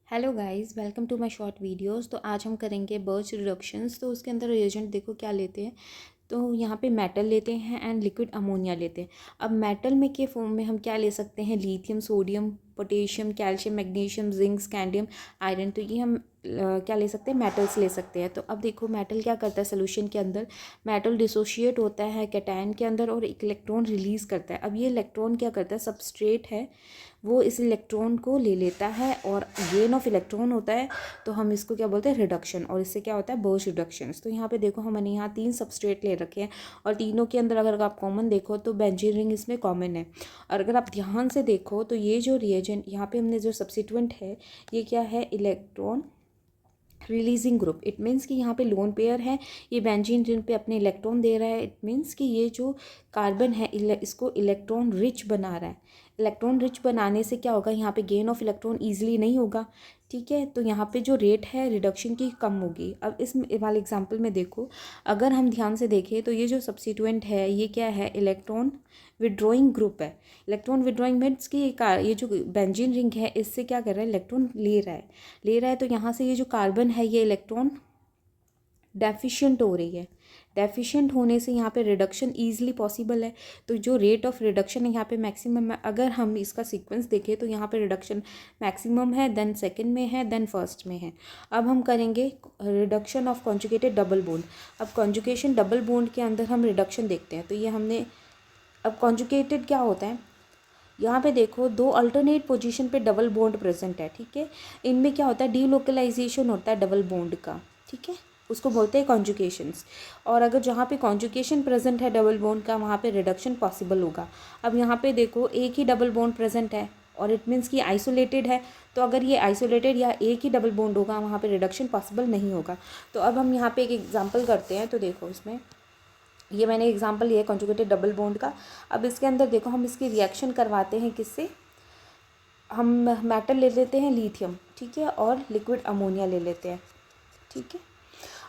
Hello guys, welcome to my short videos. तो आज हम करेंगे बर्च रिडक्शंस। तो उसके अंदर रिएजेंट देखो क्या लेते हैं। तो यहाँ पे मेटल लेते हैं एंड लिक्विड अमोनिया लेते हैं। अब मेटल में के फॉर्म में हम क्या ले सकते हैं? Lithium, sodium, potassium, calcium, magnesium, zinc, scandium, iron. तो ये हम क्या ले सकते हैं? मेटल्स ले सकते हैं। तो अब देखो मेटल क्या करता है सोल्यूशन के अंदर। मेटल डिसोशिएट होता है कैटायन के अंदर और एक इलेक्ट्रॉन रिलीज़ करता है। अब ये इलेक्ट्रॉन क्या करता है? सबस्ट्रेट है, वो इस इलेक्ट्रॉन को ले लेता है और गेन ऑफ इलेक्ट्रॉन होता है। तो हम इसको क्या बोलते हैं? रिडक्शन। और इससे क्या होता है? Birch reduction. तो यहाँ पे देखो हमने यहाँ 3 सबस्ट्रेट ले रखे हैं और तीनों के अंदर अगर आप कॉमन देखो तो बेंजीन रिंग इसमें कॉमन है। और अगर आप ध्यान से देखो तो ये जो रिएजेंट यहाँ पे हमने जो सब्स्टिट्यूएंट है ये क्या है? Electron releasing group. It means कि यहाँ पे लोन पेयर है, ये बेंजीन रिंग पे अपने इलेक्ट्रॉन दे रहा है। इट मीन्स कि ये जो कार्बन है इसको इलेक्ट्रॉन रिच बना रहा है। इलेक्ट्रॉन रिच बनाने से क्या होगा? यहाँ पे गेन ऑफ इलेक्ट्रॉन ईजिली नहीं होगा। ठीक है, तो यहाँ पे जो रेट है रिडक्शन की कम होगी। अब इस वाले एग्जांपल में देखो, अगर हम ध्यान से देखें तो ये जो सब्स्टिट्यूएंट है ये क्या है? इलेक्ट्रॉन विड्रॉइंग ग्रुप है। इलेक्ट्रॉन विड्रॉइंग मीन्स कि ये जो बेंजीन रिंग है इससे क्या कर रहा है? इलेक्ट्रॉन ले रहा है। तो यहाँ से ये जो कार्बन है ये इलेक्ट्रॉन डेफिशिएंट हो रही है। डेफिशिएंट होने से यहाँ पे रिडक्शन ईजिली पॉसिबल है। तो जो रेट ऑफ रिडक्शन है यहाँ पे मैक्सिमम है। अगर हम इसका सीक्वेंस देखें तो यहाँ पे रिडक्शन मैक्सिमम है, देन सेकंड में है, देन फर्स्ट में है। अब हम करेंगे reduction of conjugated double bond. अब कॉन्जुगेशन डबल बॉन्ड के अंदर हम रिडक्शन देखते हैं। तो ये हमने अब कॉन्जुगेटेड क्या होता है? यहाँ पे देखो दो अल्टरनेट पोजीशन पे डबल बॉन्ड प्रेजेंट है। ठीक है, इनमें क्या होता है? डीलोकलाइजेशन होता है डबल बॉन्ड का। ठीक है, उसको बोलते हैं कॉन्जुगेशंस। और अगर जहाँ पे कॉन्जुगेशन प्रेजेंट है डबल बॉन्ड का वहाँ पे रिडक्शन पॉसिबल होगा। अब यहाँ पे देखो एक ही डबल बॉन्ड प्रेजेंट है और इट मीन्स कि आइसोलेटेड है। तो अगर ये आइसोलेटेड या एक ही डबल बॉन्ड होगा वहाँ पे रिडक्शन पॉसिबल नहीं होगा। तो अब हम यहाँ पे एक एग्जाम्पल करते हैं। तो देखो इसमें ये मैंने एग्जांपल लिया है कॉन्जुगेटेड डबल बॉन्ड का। अब इसके अंदर देखो हम इसकी रिएक्शन करवाते हैं किससे? हम मेटल ले लेते हैं लिथियम, ठीक है, और लिक्विड अमोनिया ले लेते हैं। ठीक है,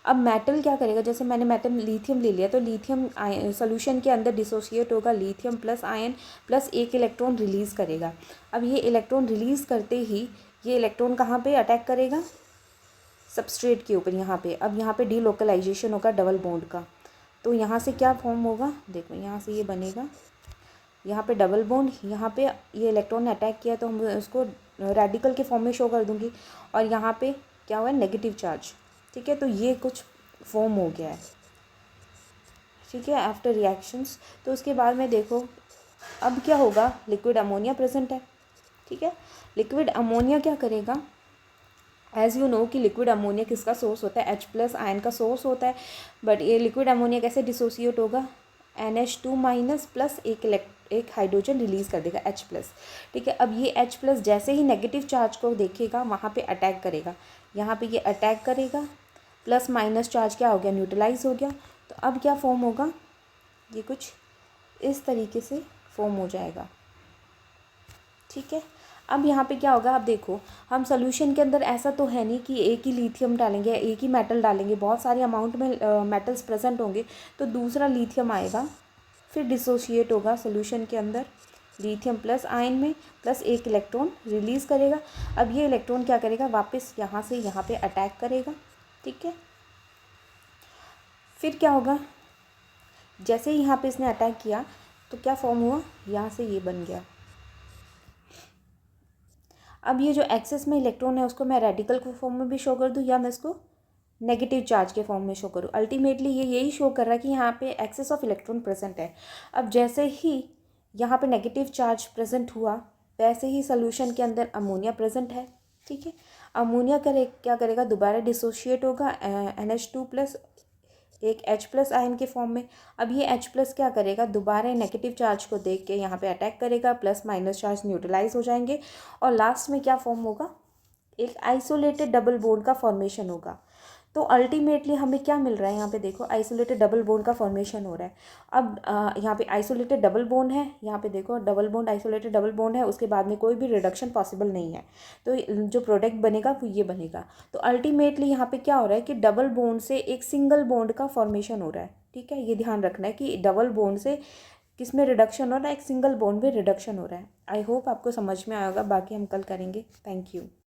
अब मेटल क्या करेगा? जैसे मैंने मेटल लिथियम ले लिया तो लिथियम सोल्यूशन के अंदर डिसोशिएट होगा, लिथियम प्लस आयन प्लस एक इलेक्ट्रॉन रिलीज़ करेगा। अब ये इलेक्ट्रॉन रिलीज़ करते ही ये इलेक्ट्रॉन कहाँ पे अटैक करेगा? सबस्ट्रेट के ऊपर, यहाँ पे। अब यहाँ पे डीलोकलाइजेशन होगा डबल बॉन्ड का। तो यहाँ से क्या फॉर्म होगा? देखो यहाँ से ये बनेगा, यहाँ पे डबल बॉन्ड, यहाँ पे ये इलेक्ट्रॉन ने अटैक किया तो हम उसको रेडिकल के फॉर्म में शो कर दूँगी। और यहाँ पे क्या हुआ है? Negative charge. ठीक है, तो ये कुछ फॉर्म हो गया है। ठीक है, आफ्टर रिएक्शंस। तो उसके बाद में देखो अब क्या होगा? लिक्विड अमोनिया प्रेजेंट है। ठीक है, लिक्विड अमोनिया क्या करेगा? एज़ यू नो कि लिक्विड अमोनिया किसका सोर्स होता है? H+ आयन का सोर्स होता है। बट ये लिक्विड अमोनिया कैसे डिसोसिएट होगा? NH2- प्लस एक हाइड्रोजन रिलीज़ कर देगा H+। ठीक है, अब ये H+ जैसे ही नेगेटिव चार्ज को देखेगा वहाँ पे अटैक करेगा। यहाँ पे ये अटैक करेगा, प्लस माइनस चार्ज क्या हो गया? न्यूट्रलाइज हो गया। तो अब क्या फॉर्म होगा? ये कुछ इस तरीके से फॉर्म हो जाएगा। ठीक है, अब यहाँ पे क्या होगा? अब देखो हम सोल्यूशन के अंदर ऐसा तो है नहीं कि एक ही लिथियम डालेंगे, एक ही मेटल डालेंगे, बहुत सारे अमाउंट में मेटल्स प्रेजेंट होंगे। तो दूसरा लिथियम आएगा, फिर डिसोशिएट होगा सोल्यूशन के अंदर लिथियम प्लस आयन में, प्लस एक इलेक्ट्रॉन रिलीज़ करेगा। अब ये इलेक्ट्रॉन क्या करेगा? वापस यहाँ से यहाँ पे अटैक करेगा। ठीक है, फिर क्या होगा? जैसे ही यहाँ पे इसने अटैक किया तो क्या फॉर्म हुआ? यहाँ से ये बन गया। अब ये जो एक्सेस में इलेक्ट्रॉन है उसको मैं रेडिकल के फॉर्म में भी शो कर दूँ या मैं इसको नेगेटिव चार्ज के फॉर्म में शो करूँ? अल्टीमेटली ये यही शो कर रहा है कि यहाँ पे एक्सेस ऑफ इलेक्ट्रॉन प्रेजेंट है। अब जैसे ही यहाँ पे नेगेटिव चार्ज प्रेजेंट हुआ वैसे ही सोल्यूशन के अंदर अमोनिया प्रेजेंट है। ठीक है, अमोनिया क्या करेगा? दोबारा डिसोशिएट होगा NH2+ एक H+ आयन के फॉर्म में। अब ये H+ क्या करेगा? दोबारा नेगेटिव चार्ज को देख के यहाँ पे अटैक करेगा, प्लस माइनस चार्ज न्यूट्रलाइज हो जाएंगे और लास्ट में क्या फॉर्म होगा? एक आइसोलेटेड डबल बॉन्ड का फॉर्मेशन होगा। तो अल्टीमेटली हमें क्या मिल रहा है? यहाँ पे देखो आइसोलेटेड डबल बॉन्ड का फॉर्मेशन हो रहा है। अब यहाँ पे आइसोलेटेड डबल बॉन्ड है, यहाँ पे देखो double bond, isolated double bond है, उसके बाद में कोई भी रिडक्शन पॉसिबल नहीं है। तो जो प्रोडक्ट बनेगा वो ये बनेगा। तो अल्टीमेटली यहाँ पे क्या हो रहा है कि डबल बॉन्ड से एक सिंगल बॉन्ड का फॉर्मेशन हो रहा है। ठीक है, ये ध्यान रखना है कि डबल बॉन्ड से किस में रिडक्शन हो रहा है? एक सिंगल बॉन्ड में रिडक्शन हो रहा है। आई होप आपको समझ में आएगा, बाकी हम कल करेंगे। Thank you.